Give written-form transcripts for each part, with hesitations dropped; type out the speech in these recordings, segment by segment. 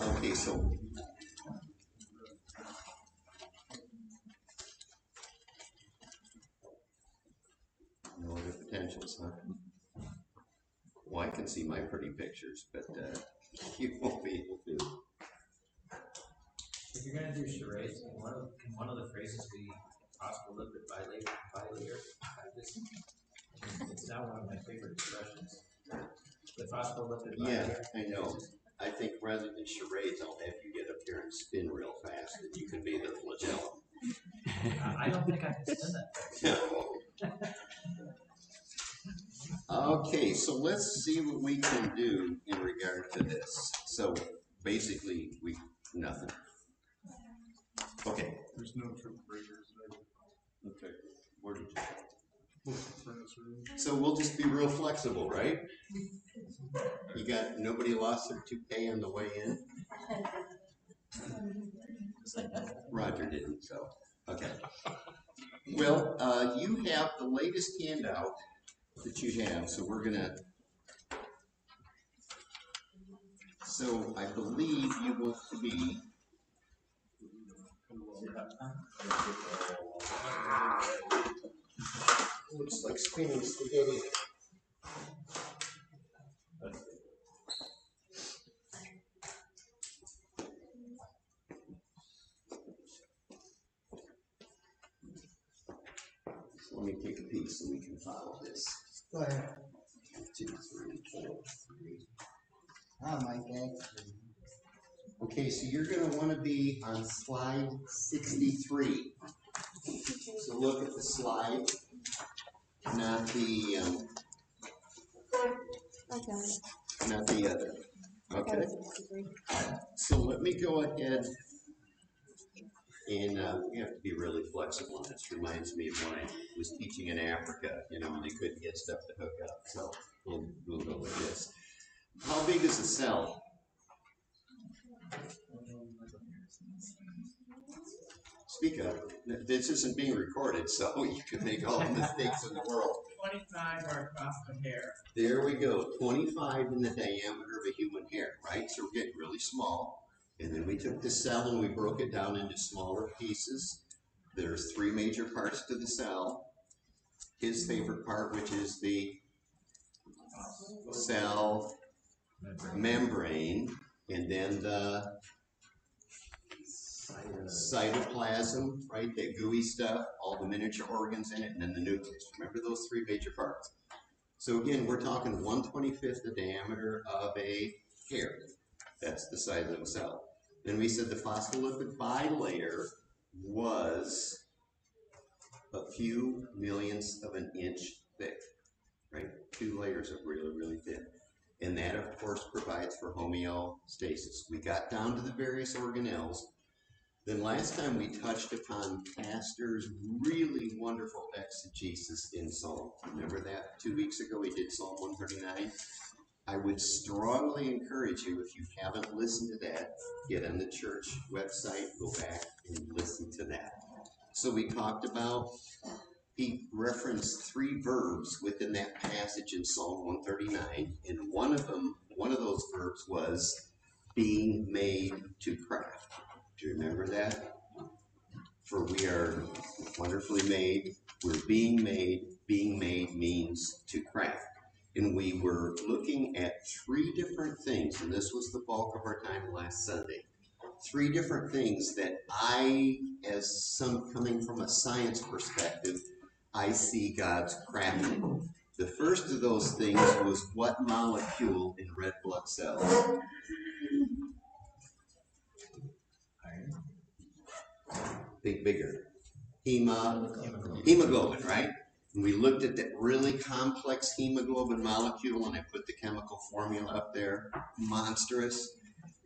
Okay, so no other potentials, huh? Well, I can see my pretty pictures, but you won't be able to. If you're gonna do charades, can one of the phrases be phospholipid bilayer? It's now one of my favorite expressions. The phospholipid bilayer. Yeah, I know. I think rather than charades, I'll have you get up here and spin real fast, and you can be the flagella. I don't think I can spin that. Okay, so let's see what we can do in regard to this. So basically, nothing. Okay. There's no triple breakers there. Okay. Where did you? So we'll just be real flexible, right? You got nobody lost their toupee on the way in. Roger didn't. So okay. Well, you have the latest handout that you have, so we're gonna. So I believe you want to be. Looks like spinning spaghetti. So let me take a piece so we can follow this. Go ahead. 2, 3, 4, 3. Oh, my God. Okay, so you're going to want to be on slide 63. So look at the slide, not the not the other. Okay. So let me go ahead and we have to be really flexible. This reminds me of when I was teaching in Africa, you know, and they couldn't get stuff to hook up. So we'll go with this. How big is the cell? Speak up. This isn't being recorded, so you can make all the mistakes in the world. 25 are across the hair. There we go. 25 in the diameter of a human hair, right? So we're getting really small. And then we took the cell and we broke it down into smaller pieces. There's 3 major parts to the cell. His favorite part, which is the cell membrane, and then the cytoplasm, right, that gooey stuff, all the miniature organs in it, and then the nucleus. Remember those 3 major parts. So again, we're talking 1/25 the diameter of a hair. That's the size of a cell. Then we said the phospholipid bilayer was a few millionths of an inch thick, right? 2 layers of really, really thin. And that, of course, provides for homeostasis. We got down to the various organelles. Then last time we touched upon Pastor's really wonderful exegesis in Psalm. Remember that 2 weeks ago we did Psalm 139? I would strongly encourage you, if you haven't listened to that, get on the church website, go back and listen to that. So we talked about, he referenced 3 verbs within that passage in Psalm 139, and one of those verbs was being made to craft. Do you remember that? For we are wonderfully made, we're being made. Being made means to craft. And we were looking at 3 different things, and this was the bulk of our time last Sunday. 3 different things that I, as some coming from a science perspective, I see God's crafting. The first of those things was what molecule in red blood cells? Think bigger. Hemoglobin, right? And we looked at that really complex hemoglobin molecule, and I put the chemical formula up there, monstrous.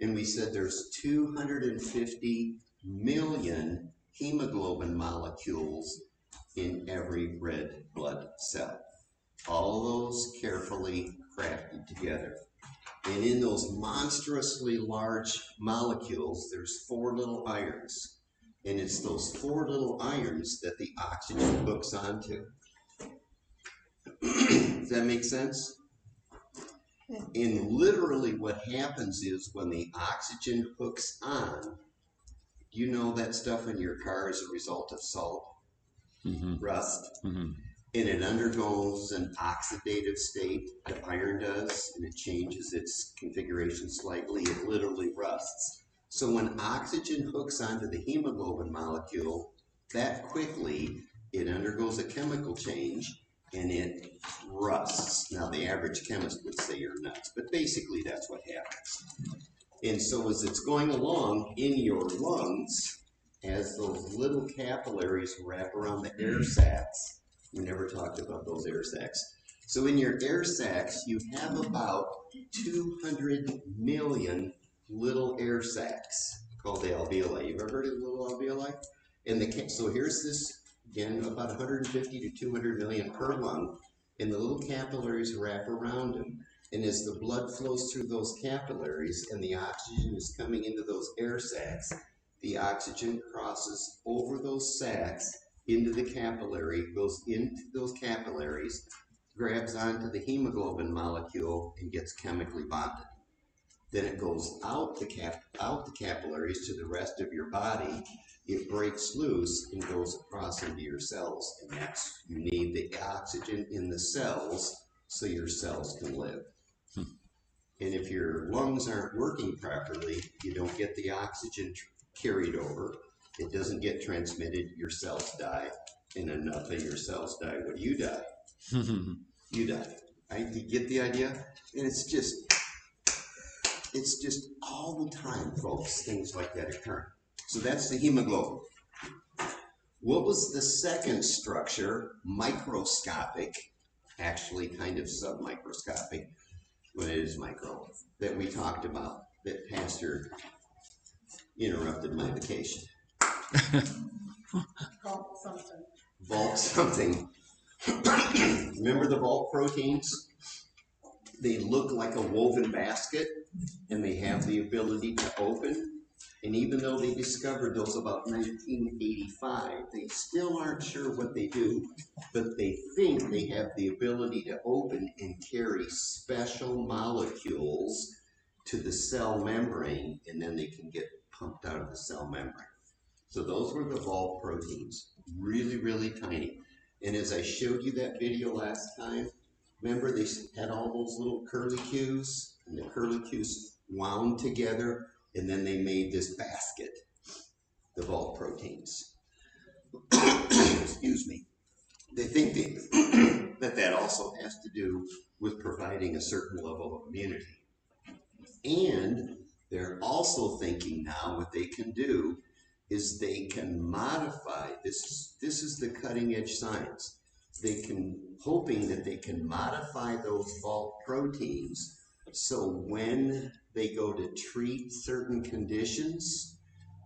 And we said there's 250 million hemoglobin molecules in every red blood cell. All those carefully crafted together. And in those monstrously large molecules, there's 4 little irons. And it's those 4 little irons that the oxygen hooks onto. Does that make sense? And literally what happens is when the oxygen hooks on, you know that stuff in your car is a result of salt, rust, and it undergoes an oxidative state. The iron does, and it changes its configuration slightly. It literally rusts. So when oxygen hooks onto the hemoglobin molecule, that quickly it undergoes a chemical change and it rusts. Now the average chemist would say you're nuts, but basically that's what happens. And so as it's going along in your lungs, as those little capillaries wrap around the air sacs, we never talked about those air sacs. So in your air sacs, you have about 200 million little air sacs called the alveoli. You've ever heard of the little alveoli? And so here's this, again, about 150 to 200 million per lung, and the little capillaries wrap around them. And as the blood flows through those capillaries and the oxygen is coming into those air sacs, the oxygen crosses over those sacs into the capillary, goes into those capillaries, grabs onto the hemoglobin molecule, and gets chemically bonded. Then it goes out the capillaries to the rest of your body. It breaks loose and goes across into your cells. And that's, you need the oxygen in the cells so your cells can live. And if your lungs aren't working properly, you don't get the oxygen carried over. It doesn't get transmitted. Your cells die. And enough of your cells die. What do you die? You die. You get the idea? And it's just all the time, folks, things like that occur. So that's the hemoglobin. What was the second structure, microscopic, actually kind of submicroscopic, when it is micro, that we talked about, that Pastor interrupted my vacation? Vault something. Vault something. Remember the vault proteins? They look like a woven basket, and they have the ability to open. And even though they discovered those about 1985, they still aren't sure what they do, but they think they have the ability to open and carry special molecules to the cell membrane, and then they can get pumped out of the cell membrane. So those were the vault proteins, really, really tiny. And as I showed you that video last time, remember they had all those little curlicues, and the curlicues wound together, and then they made this basket, the vault proteins. Excuse me. They think that also has to do with providing a certain level of immunity. And they're also thinking now what they can do is they can modify, this is the cutting edge science. Hoping that they can modify those vault proteins so when they go to treat certain conditions,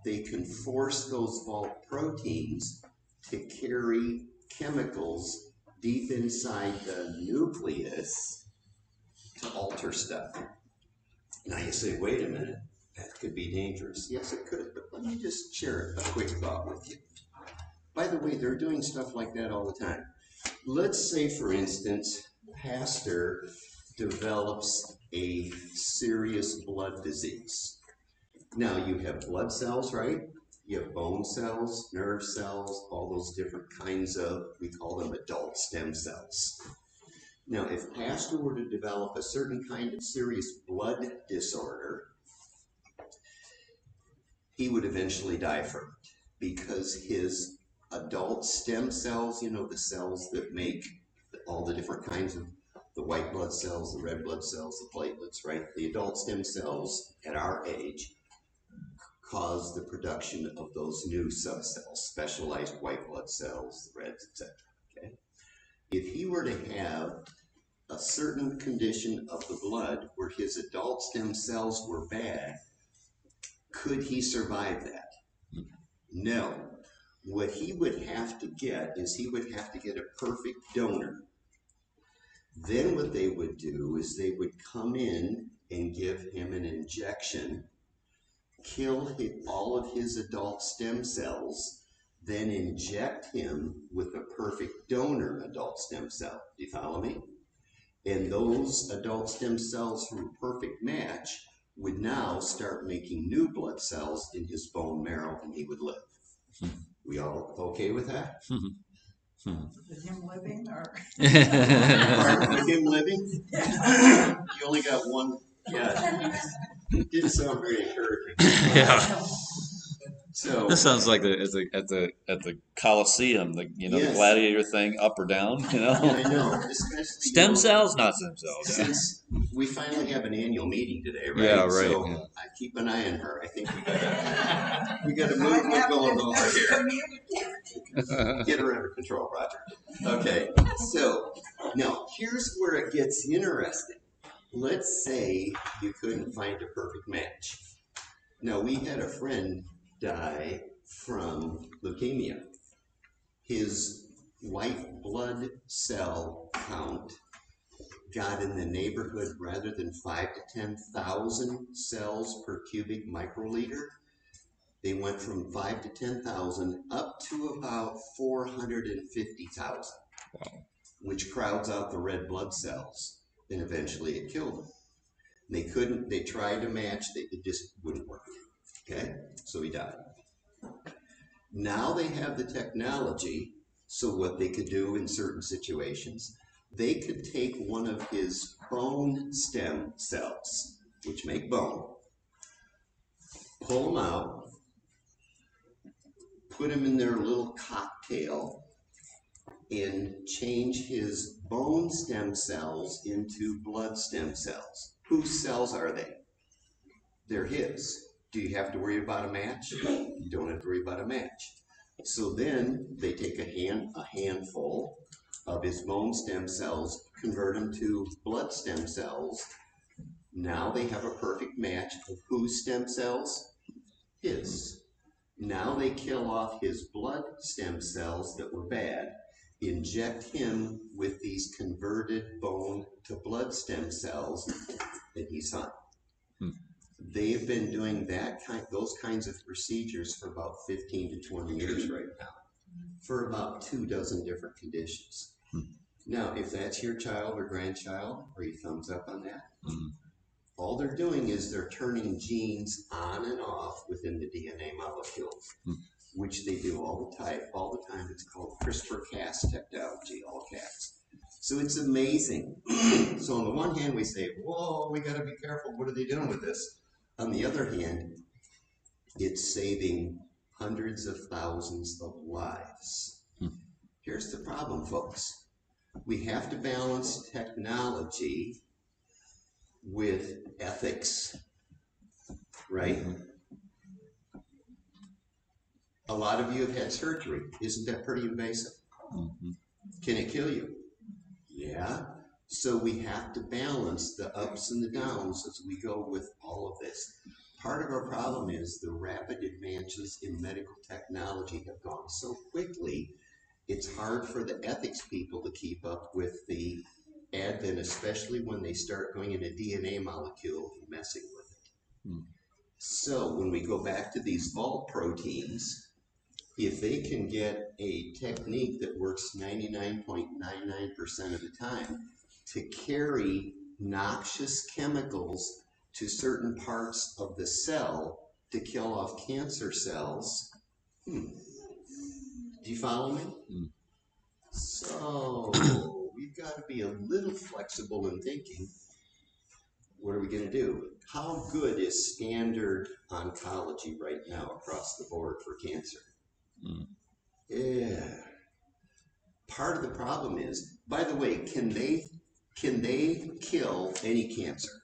they can force those vault proteins to carry chemicals deep inside the nucleus to alter stuff. Now you say, wait a minute, that could be dangerous. Yes, it could, but let me just share a quick thought with you. By the way, they're doing stuff like that all the time. Let's say, for instance, Pastor develops a serious blood disease. Now, you have blood cells, right? You have bone cells, nerve cells, all those different kinds of, we call them adult stem cells. Now, if Pastor were to develop a certain kind of serious blood disorder, he would eventually die from it because his adult stem cells, you know, the cells that make all the different kinds of the white blood cells, the red blood cells, the platelets, right? The adult stem cells at our age cause the production of those new subcells, specialized white blood cells, the reds, etc. Okay? If he were to have a certain condition of the blood where his adult stem cells were bad, could he survive that? No. What he would have to get is he would have to get a perfect donor. Then what they would do is they would come in and give him an injection, kill all of his adult stem cells, then inject him with a perfect donor adult stem cell. Do you follow me? And those adult stem cells from a perfect match would now start making new blood cells in his bone marrow and he would live. We all okay with that? With him living or? Pardon, with him living? You only got one. Yeah. Didn't sound very encouraging. Yeah. So This sounds like at the Coliseum, the Yes. gladiator thing, up or down, yeah, I know. Especially, Stem cells, not stem cells. Yeah. Since we finally have an annual meeting today, right? Yeah, right, So yeah. I keep an eye on her. I think we gotta move what's going on here. Get her under control, Roger. Okay, so now here's where it gets interesting. Let's say you couldn't find a perfect match. Now we had a friend die from leukemia. His white blood cell count got in the neighborhood, rather than 5 to 10,000 cells per cubic microliter, they went from 5 to 10,000 up to about 450,000, which crowds out the red blood cells, and eventually it killed him. They tried to match, it just wouldn't work. Okay, so he died. Now they have the technology, so what they could do in certain situations, they could take one of his bone stem cells, which make bone, pull them out, put them in their little cocktail, and change his bone stem cells into blood stem cells. Whose cells are they? They're his. Do you have to worry about a match? You don't have to worry about a match. So then they take a handful of his bone stem cells, convert them to blood stem cells. Now they have a perfect match of whose stem cells? His. Now they kill off his blood stem cells that were bad, inject him with these converted bone to blood stem cells, and he's fine. They've been doing those kinds of procedures for about 15 to 20 years right now, for about 24 different conditions. Now, if that's your child or grandchild, are you thumbs up on that? All they're doing is they're turning genes on and off within the DNA molecules, which they do all the time. It's called CRISPR-Cas technology, all caps. So it's amazing. So on the one hand, we say, whoa, we gotta be careful. What are they doing with this? On the other hand, it's saving hundreds of thousands of lives. Here's the problem, folks. We have to balance technology with ethics, right? A lot of you have had surgery. Isn't that pretty invasive? Can it kill you? Yeah. So we have to balance the ups and the downs as we go with all of this. Part of our problem is the rapid advances in medical technology have gone so quickly, it's hard for the ethics people to keep up with the advent, especially when they start going in a DNA molecule and messing with it. So when we go back to these vault proteins, if they can get a technique that works 99.99% of the time to carry noxious chemicals to certain parts of the cell to kill off cancer cells, do you follow me? So we've got to be a little flexible in thinking. What are we going to do? How good is standard oncology right now across the board for cancer? Yeah. Part of the problem is, by the way, can they kill any cancer?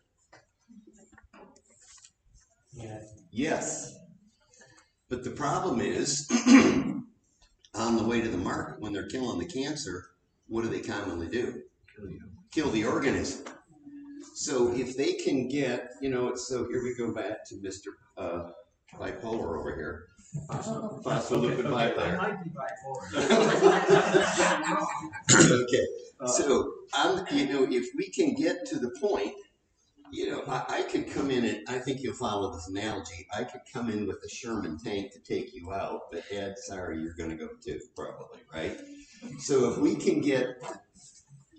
Yeah. Yes. But the problem is, on the way to the market, when they're killing the cancer, what do they commonly do? Kill the organism. So if they can get, so here we go back to Mr. Bipolar over here. Phospholipid bilayer. I might be bipolar. Okay, so if we can get to the point, I could come in and I think you'll follow this analogy. I could come in with a Sherman tank to take you out, but Ed, sorry, you're going to go too, probably, right? So if we can get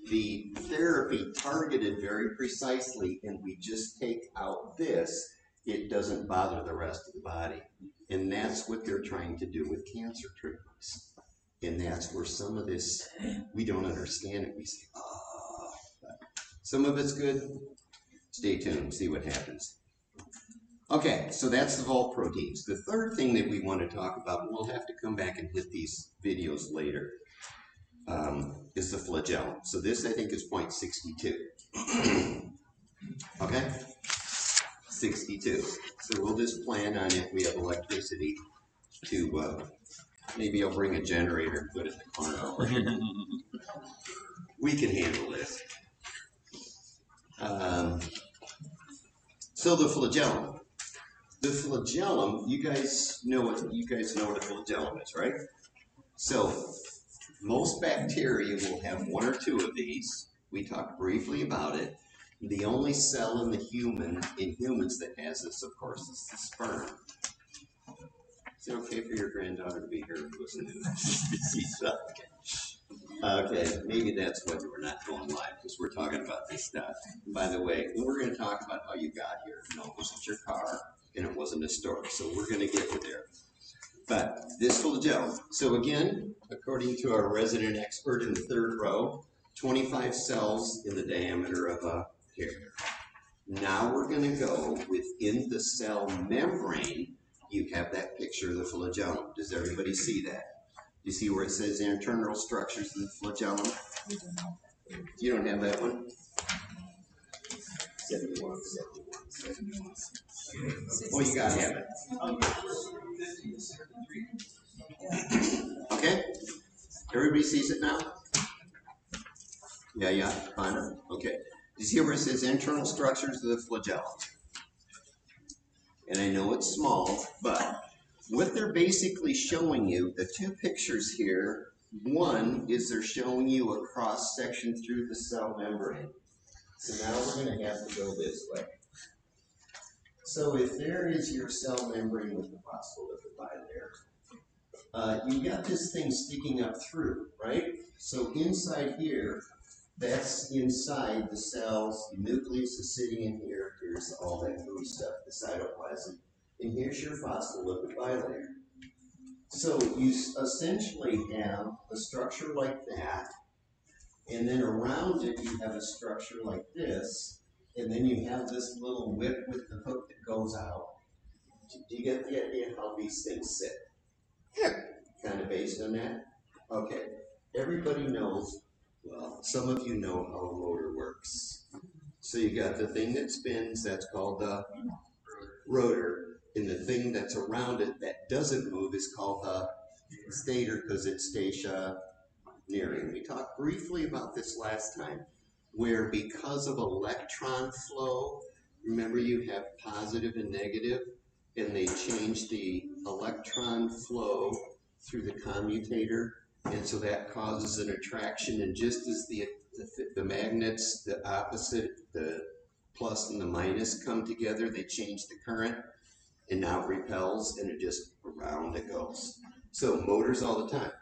the therapy targeted very precisely and we just take out this, it doesn't bother the rest of the body. And that's what they're trying to do with cancer treatments. And that's where some of this, we don't understand it. We say, oh, some of it's good. Stay tuned, see what happens. Okay, so that's the vault proteins. The third thing that we want to talk about, and we'll have to come back and hit these videos later, is the flagellum. So this, I think, is 0.62. Okay? 62. So we'll just plan on if we have electricity to, maybe I'll bring a generator and put it in the corner over here. We can handle this. So the flagellum. The flagellum, you guys know what a flagellum is, right? So most bacteria will have one or two of these. We talked briefly about it. The only cell in humans that has this, of course, is the sperm. Is it okay for your granddaughter to be here to listen to this stuff? Okay, maybe that's why we're not going live, because we're talking about this stuff. By the way, we're going to talk about how you got here. No, it wasn't your car, and it wasn't a store, so we're going to get to there. But this flagellum. So again, according to our resident expert in the third row, 25 cells in the diameter of a hair. Now we're going to go within the cell membrane. You have that picture of the flagellum. Does everybody see that? You see where it says internal structures of the flagellum? You don't have that one? 71. Oh, you gotta have it. Okay? Everybody sees it now? Yeah, fine. Okay. You see where it says internal structures of the flagellum? And I know it's small, but what they're basically showing you, the two pictures here, one is they're showing you a cross section through the cell membrane. So now we're going to have to go this way. So if there is your cell membrane with the phospholipid bilayer, you've got this thing sticking up through, right? So inside here, that's inside the cells. The nucleus is sitting in here. Here's all that gooey stuff, the cytoplasm. And here's your phospholipid bilayer. So you essentially have a structure like that, and then around it you have a structure like this, and then you have this little whip with the hook that goes out. Do you get the idea how these things sit? Yeah. Kind of based on that? Okay. Everybody knows, well, some of you know how a motor works. So you got the thing that spins, that's called the rotor. And the thing that's around it that doesn't move is called the stator because it's stationary. We talked briefly about this last time, where because of electron flow, remember you have positive and negative, and they change the electron flow through the commutator, and so that causes an attraction, and just as the magnets, the opposite, the plus and the minus come together, they change the current. And now it repels, and it just around it goes. So motors all the time.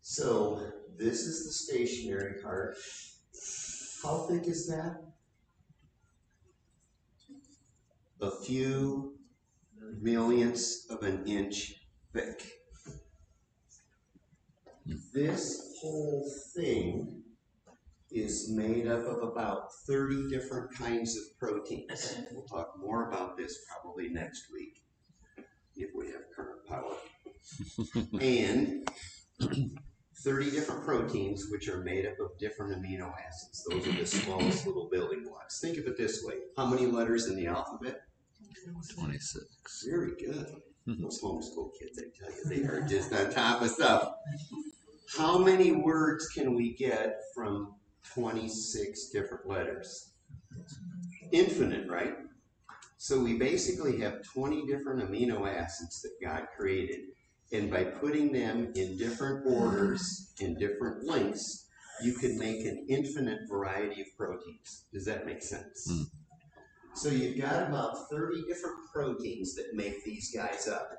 So this is the stationary part. How thick is that? A few millionths of an inch thick. This whole thing is made up of about 30 different kinds of proteins. We'll talk more about this probably next week, if we have current power. And 30 different proteins, which are made up of different amino acids. Those are the smallest little building blocks. Think of it this way. How many letters in the alphabet? 26. Very good. Those homeschool kids, I tell you, they are just on top of stuff. How many words can we get from 26 different letters? Infinite, right? So we basically have 20 different amino acids that God created. And by putting them in different orders, in different lengths, you can make an infinite variety of proteins. Does that make sense? Mm. So you've got about 30 different proteins that make these guys up.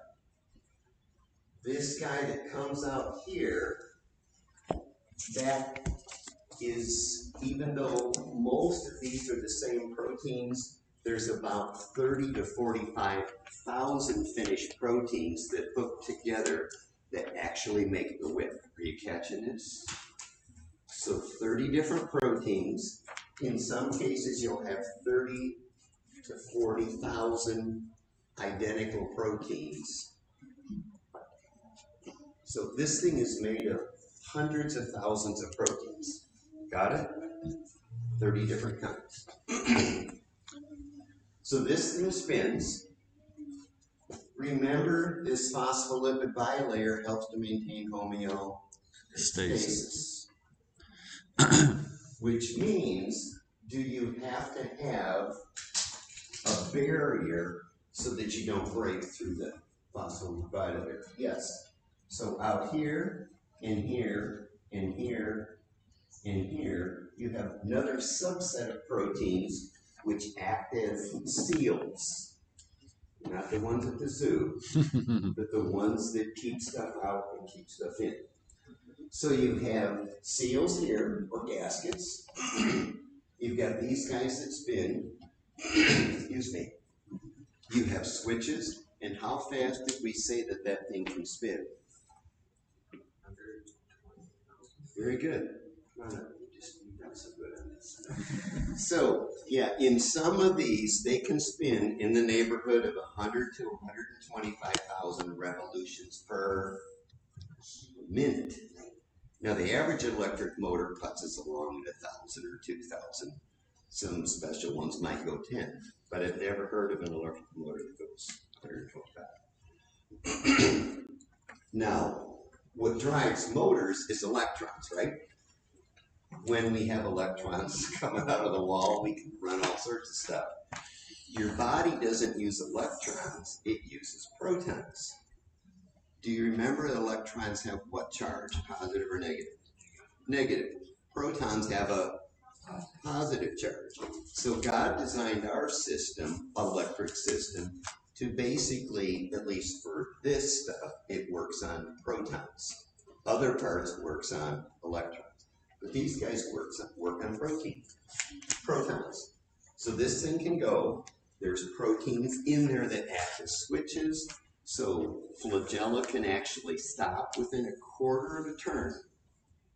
This guy that comes out here that is, even though most of these are the same proteins, there's about 30 to 45,000 finished proteins that hook together that actually make the whip. Are you catching this? So 30 different proteins. In some cases, you'll have 30 to 40,000 identical proteins. So this thing is made of hundreds of thousands of proteins. Got it? 30 different kinds. So this thing spins. Remember, this phospholipid bilayer helps to maintain homeostasis. Which means, do you have to have a barrier so that you don't break through the phospholipid bilayer? Yes. So out here, and here, and here, and here, you have another subset of proteins which act as seals. Not the ones at the zoo, but the ones that keep stuff out and keep stuff in. So you have seals here, or gaskets. You've got these guys that spin. Excuse me. You have switches, and how fast did we say that that thing can spin? Very good. Come on up. You've done so good on this. So, yeah, in some of these, they can spin in the neighborhood of 100 to 125,000 revolutions per minute. Now, the average electric motor cuts us along at 1,000 or 2,000. Some special ones might go 10, but I've never heard of an electric motor that goes 125. Now, what drives motors is electrons, right? When we have electrons coming out of the wall, we can run all sorts of stuff. Your body doesn't use electrons, it uses protons. Do you remember that electrons have what charge, positive or negative? Negative. Protons have a positive charge. So God designed our system, electric system, to basically, at least for this stuff, it works on protons. Other parts works on electrons. But these guys work on protons. So this thing can go. There's proteins in there that act as switches. So flagella can actually stop within a quarter of a turn.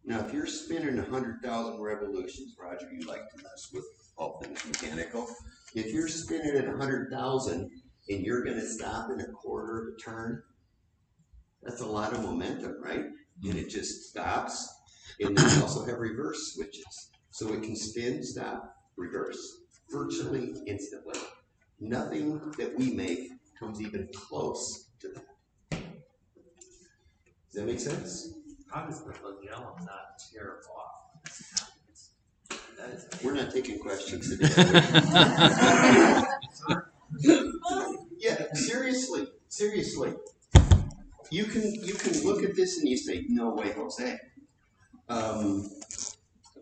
Now, if you're spinning 100,000 revolutions, Roger, you like to mess with all things mechanical. If you're spinning at 100,000 and you're going to stop in a quarter of a turn, that's a lot of momentum, right? And it just stops. And then we also have reverse switches. So it can spin, stop, reverse, virtually instantly. Nothing that we make comes even close to that. Does that make sense? How does the flagellum not tear off? That is We're not taking questions today. Yeah, seriously. You can look at this and you say, no way, Jose.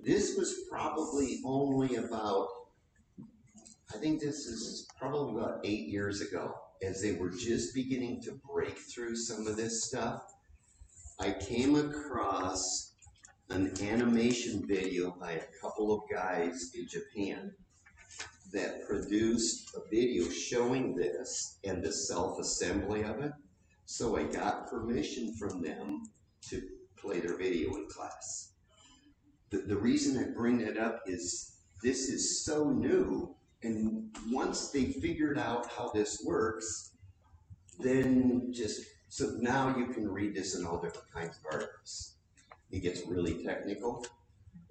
This was probably only about, I think this is probably about 8 years ago, as they were just beginning to break through some of this stuff. I came across an animation video by a couple of guys in Japan that produced a video showing this and the self-assembly of it. So I got permission from them to play their video in class. The reason I bring that up is this is so new, and once they figured out how this works, then so now you can read this in all different kinds of articles. It gets really technical,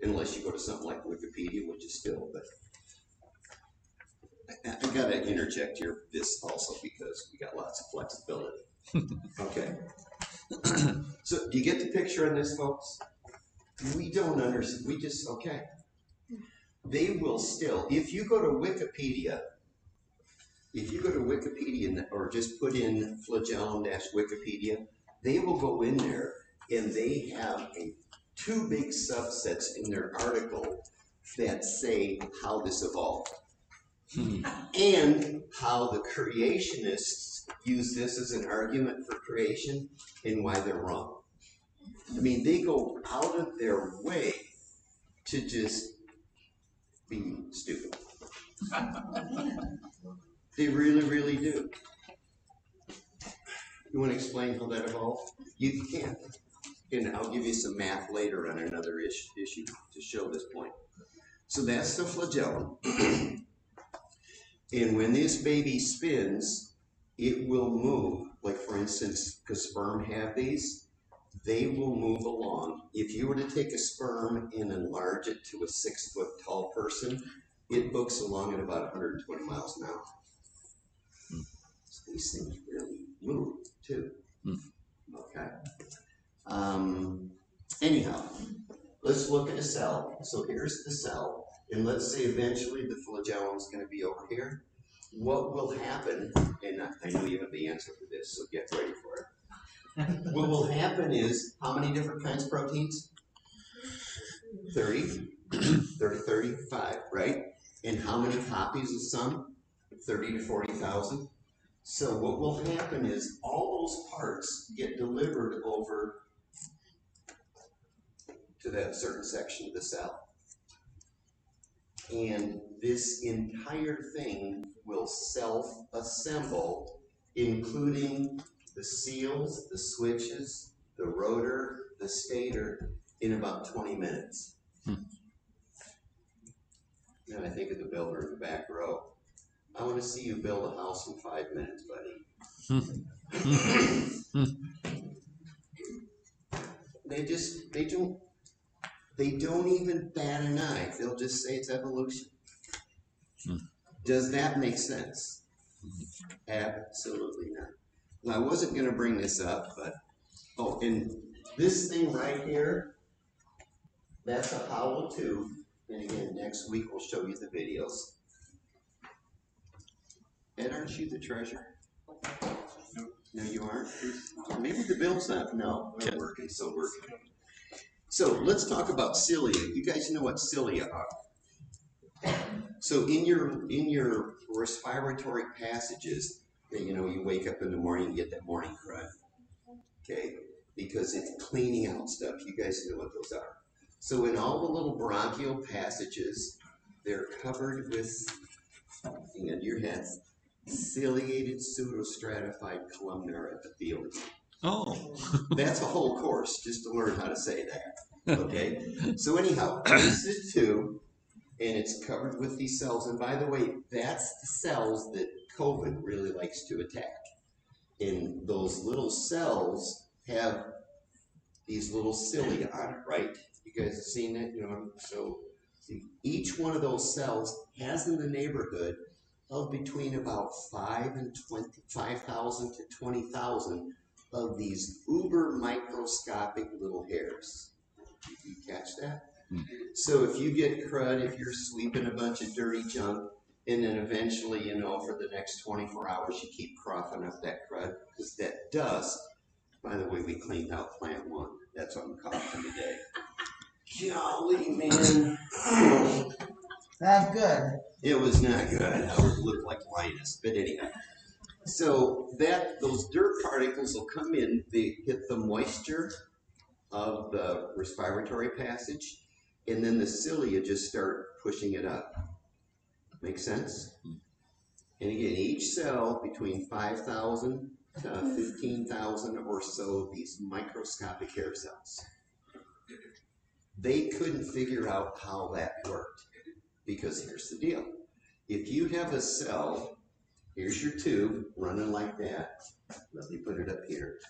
unless you go to something like Wikipedia, which is still, but I gotta interject here this also because we got lots of flexibility. Okay. So do you get the picture on this, folks? We don't understand, okay. They will still, if you go to Wikipedia, or just put in flagellum-Wikipedia, they will go in there and they have two big subsets in their article that say how this evolved. And how the creationists use this as an argument for creation and why they're wrong. I mean, they go out of their way to just be stupid. They really, really do. You want to explain how that evolved? You can't. And I'll give you some math later on another issue to show this point. So that's the flagellum. And when this baby spins, it will move. Like for instance, because sperm have these, they will move along. If you were to take a sperm and enlarge it to a 6-foot tall person, it books along at about 120 miles an hour. So these things really move too. Okay. Anyhow, let's look at a cell. So here's the cell, and let's say eventually the flagellum is going to be over here. What will happen, and I know you have the answer for this, so get ready for it. What will happen is, how many different kinds of proteins? 30, 35, right? And how many copies of some? 30 to 40,000. So what will happen is all those parts get delivered over to that certain section of the cell. And this entire thing will self-assemble, including the seals, the switches, the rotor, the stator, in about 20 minutes. And I think of the builder in the back row. I want to see you build a house in 5 minutes, buddy. They don't even bat an eye. They'll just say it's evolution. Does that make sense? Absolutely not. Well, I wasn't going to bring this up, but, oh, and this thing right here, that's a hollow tube. And again, next week we'll show you the videos. Ed, aren't you the treasurer? No, you aren't? Maybe the bill's not. No, we're working, so we're working. So let's talk about cilia. You guys know what cilia are. So in your respiratory passages, you wake up in the morning and get that morning crud. Okay? Because it's cleaning out stuff. You guys know what those are. So in all the little bronchial passages, they're covered with, in your head, ciliated pseudostratified columnar epithelium. Oh. That's a whole course just to learn how to say that. Okay? So anyhow, this is 2, and it's covered with these cells. And by the way, that's the cells that COVID really likes to attack. And those little cells have these little cilia on it, right? You guys have seen that? So each one of those cells has in the neighborhood of between about 5,000 to 20,000 of these uber microscopic little hairs. Did you catch that? So if you get crud, if you're sweeping a bunch of dirty junk, and then eventually, for the next 24 hours, you keep coughing up that crud, because that dust, by the way, we cleaned out plant 1. That's what I'm coughing today. Golly, man. That's good. It was not good. I would look like Linus, but anyway. So those dirt particles will come in, they hit the moisture of the respiratory passage, and then the cilia just start pushing it up. Make sense? And again, each cell between 5,000 to 15,000 or so these microscopic hair cells. They couldn't figure out how that worked, because here's the deal. If you have a cell, here's your tube running like that. Let me put it up here.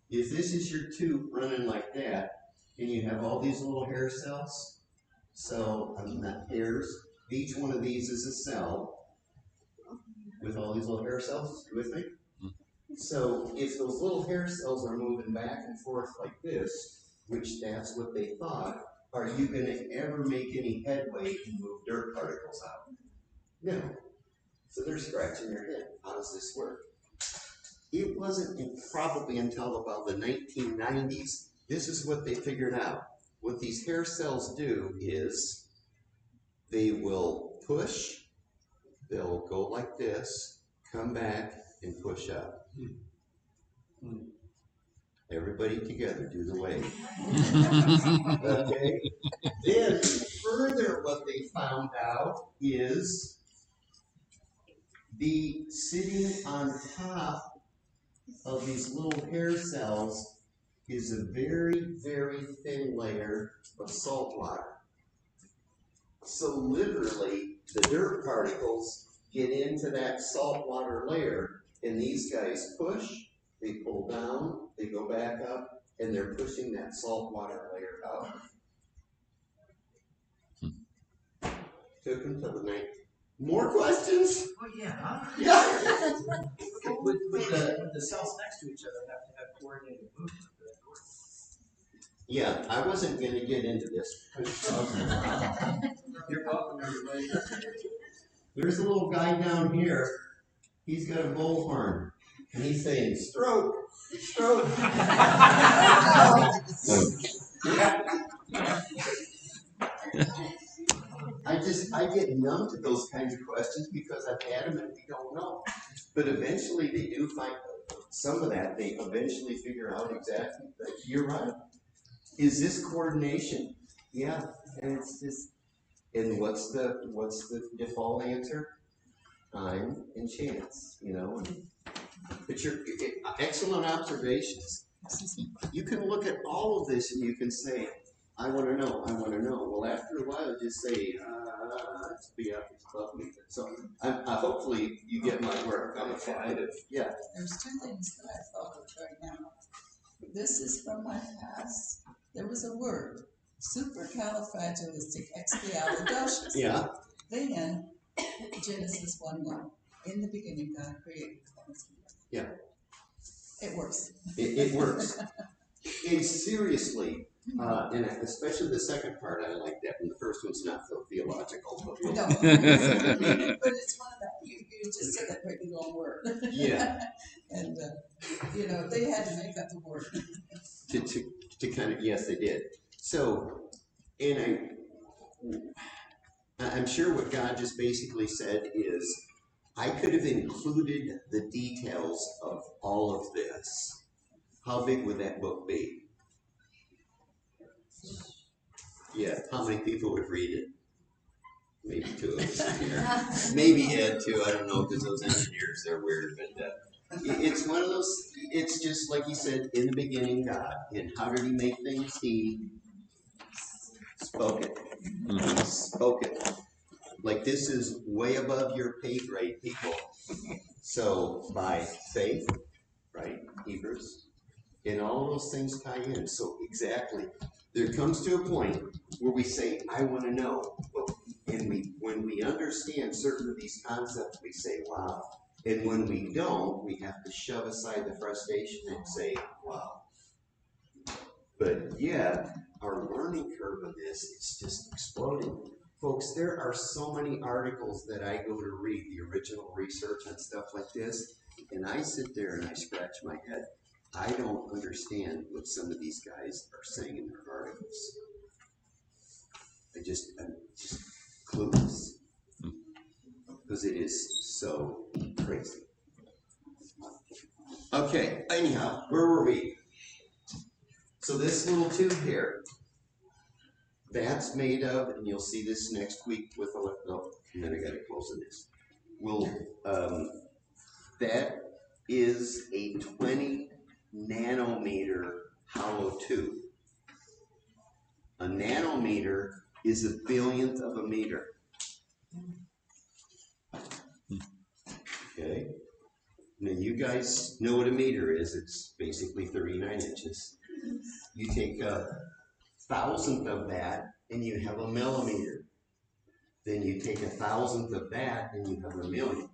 If this is your tube running like that, and you have all these little hair cells, not hairs, each one of these is a cell with all these little hair cells. You with me? So if those little hair cells are moving back and forth like this, which that's what they thought, are you going to ever make any headway and move dirt particles out? No. So they're scratching their head. How does this work? It wasn't probably until about the 1990s, this is what they figured out. What these hair cells do is they will push, they'll go like this, come back, and push up. Everybody together, do the wave. Okay? Then, further, what they found out is the sitting on top of these little hair cells is a very, very thin layer of salt water. So literally, the dirt particles get into that salt water layer, and these guys push, they pull down, they go back up, and they're pushing that salt water layer out. Took them to the night. More questions? Oh, yeah. Yeah. Okay, would the cells next to each other have to have coordinated movement for that to work? Yeah, I wasn't going to get into this. You're welcome, everybody. There's a little guy down here. He's got a bullhorn, and he's saying, "Stroke, stroke." I get numb to those kinds of questions because I've had them and we don't know. But eventually they do find some of that. They eventually figure out exactly. But you're right. Is this coordination? Yeah, and it's just. And what's the default answer? Time and chance. You know. But excellent observations. You can look at all of this and you can say, I want to know, I want to know. Well, after a while, just say, it's beyond above me. So, hopefully, you get where I'm coming from. Yeah. There's two things that I thought of right now. This is from my past. There was a word, supercalifragilisticexpialidocious. Yeah. Then, Genesis 1:1. In the beginning, God created the heavens and earth. Yeah. It works. It works. And seriously, and especially the second part, I like that. And the first one's not so theological. But No, but it's one of that. You just said that pretty long word. Yeah. And they had to make up the word. to kind of, yes, they did. So, and I'm sure what God just basically said is, I could have included the details of all of this. How big would that book be? Yeah, how many people would read it? Maybe two of us here. Maybe Ed too, I don't know, because those engineers, they're weird. But it's one of those, it's just like he said, in the beginning, God. And how did he make things? He spoke it. He spoke it. Like, this is way above your pay grade, people. So, by faith, right, Hebrews, and all those things tie in. So, exactly. There comes to a point where we say, I want to know. And when we understand certain of these concepts, we say, wow. And when we don't, we have to shove aside the frustration and say, wow. But yeah, our learning curve of this is just exploding. Folks, there are so many articles that I go to read, the original research on stuff like this, and I sit there and I scratch my head. I don't understand what some of these guys are saying in their articles. I'm just clueless. Because it is so crazy. Okay, anyhow, where were we? So this little tube here, that's made of, and you'll see this next week with and then I gotta close this. That is a 20 nanometer hollow tube. A nanometer is a billionth of a meter. Okay? Now you guys know what a meter is. It's basically 39 inches. You take a thousandth of that and you have a millimeter. Then you take a thousandth of that and you have a million.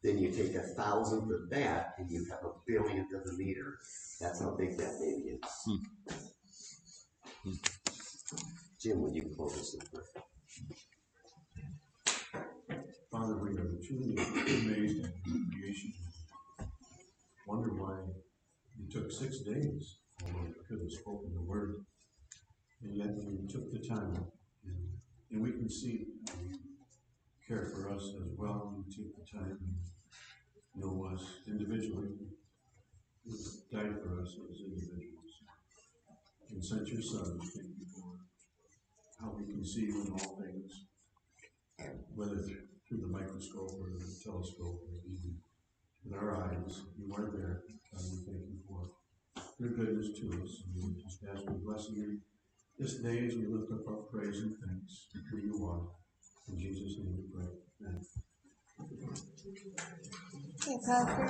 Then you take a thousandth of that and you have a billionth of a meter. That's how big that baby is. Jim, would you close this up? Father, we are truly amazed at your creation. Wonder why you took 6 days, although you could have spoken the word, and yet you took the time. And we can see you care for us as well. You take the time and know us individually. died for us as individuals. And sent your Son, thank you for how we can see you in all things, whether through the microscope or the telescope, or even in our eyes. You are there, and we thank you for your goodness to us. And we just ask you blessing you this day as we lift up our praise and thanks for who you are. In Jesus' name we pray. Amen. Okay, Pastor.